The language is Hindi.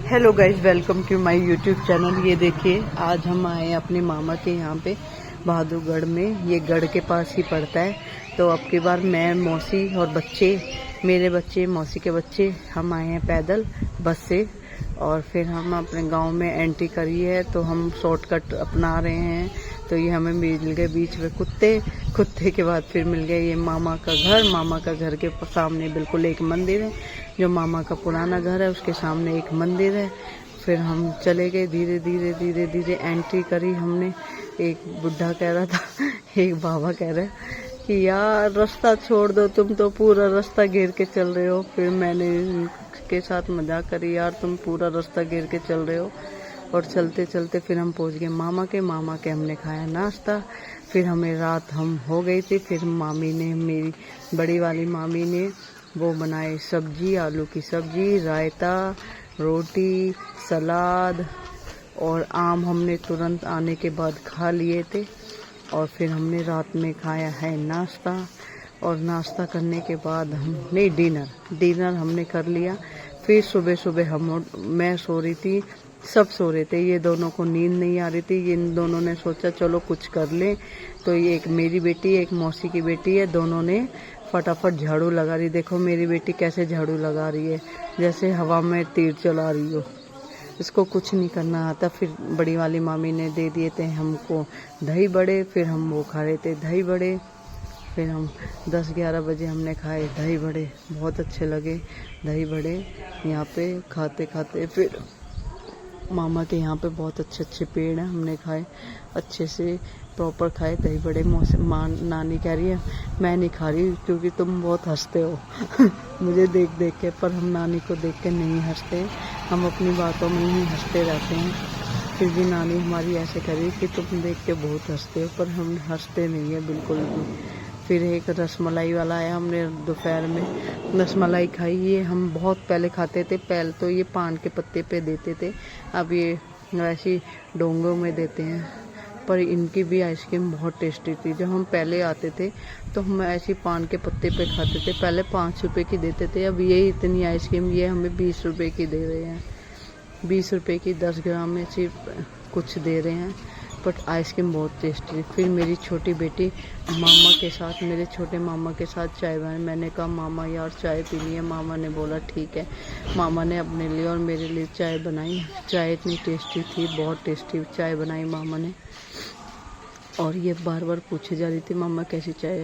Hello guys, welcome to my YouTube channel. ये देखिए, आज हम आए हैं अपने मामा के यहाँ पे बहादुरगढ़ में। ये गढ़ के पास ही पड़ता है। तो अब की बार मैं, मौसी और बच्चे, मेरे बच्चे, मौसी के बच्चे, हम आए हैं पैदल बस से। और फिर हम अपने गांव में एंट्री करी है तो हम शॉर्टकट अपना रहे हैं। तो ये हमें मिल गए बीच में कुत्ते के बाद फिर मिल गए ये मामा का घर। मामा का घर के सामने बिल्कुल एक मंदिर है, जो मामा का पुराना घर है, उसके सामने एक मंदिर है। फिर हम चले गए, धीरे धीरे धीरे धीरे एंट्री करी हमने। एक बुढ़ा कह रहा था, एक बाबा कह रहे कि यार रास्ता छोड़ दो, तुम तो पूरा रास्ता घेर के चल रहे हो। फिर मैंने उनके साथ मजाक करी, यार तुम पूरा रास्ता घेर के चल रहे हो। और चलते चलते फिर हम पहुंच गए मामा के हमने खाया नाश्ता। फिर हमें रात हम हो गई थी। फिर मामी ने, मेरी बड़ी वाली मामी ने वो बनाए सब्जी, आलू की सब्जी, रायता, रोटी, सलाद और आम हमने तुरंत आने के बाद खा लिए थे। और फिर हमने रात में खाया है नाश्ता। और नाश्ता करने के बाद हमने डिनर हमने कर लिया। फिर सुबह सुबह मैं सो रही थी, सब सो रहे थे, ये दोनों को नींद नहीं आ रही थी। इन दोनों ने सोचा चलो कुछ कर ले। तो ये एक मेरी बेटी, एक मौसी की बेटी है, दोनों ने फटाफट झाड़ू लगा रही। देखो मेरी बेटी कैसे झाड़ू लगा रही है, जैसे हवा में तीर चला रही हो। इसको कुछ नहीं करना आता। फिर बड़ी वाली मामी ने दे दिए थे हमको दही बड़े। फिर हम वो खा रहे थे दही बड़े। फिर हम 10-11 बजे हमने खाए दही बड़े, बहुत अच्छे लगे दही बड़े। यहाँ पे खाते खाते फिर मामा के यहाँ पे बहुत अच्छे अच्छे पेड़ हैं, हमने खाए अच्छे से, प्रॉपर खाए दही बड़े। नानी कह रही है मैं नहीं खा रही क्योंकि तुम बहुत हंसते हो मुझे देख देख के। पर हम नानी को देख के नहीं हंसते, हम अपनी बातों में ही हंसते रहते हैं। फिर भी नानी हमारी ऐसे करी कि तुम देख के बहुत हंसते हो, पर हम हंसते नहीं है बिल्कुल भी। फिर एक रसमलाई वाला आया, हमने दोपहर में रसमलाई खाई। ये हम बहुत पहले खाते थे, पहले तो ये पान के पत्ते पे देते थे, अब ये वैसी डोंगों में देते हैं। पर इनकी भी आइसक्रीम बहुत टेस्टी थी। जब हम पहले आते थे तो हम ऐसी पान के पत्ते पे खाते थे, पहले 5 रुपए की देते थे, अब ये इतनी आइसक्रीम ये हमें 20 रुपए की दे रहे हैं। 20 रुपए की 10 ग्राम में सिर्फ कुछ दे रहे हैं, बट आइसक्रीम बहुत टेस्टी। फिर मेरी छोटी बेटी मामा के साथ, मेरे छोटे मामा के साथ चाय बनाई। मैंने कहा मामा यार चाय पीनी है। मामा ने बोला ठीक है। मामा ने अपने लिए और मेरे लिए चाय बनाई। चाय इतनी टेस्टी थी, बहुत टेस्टी चाय बनाई मामा ने। और ये बार बार पूछे जा रही थी मामा कैसी चाय है।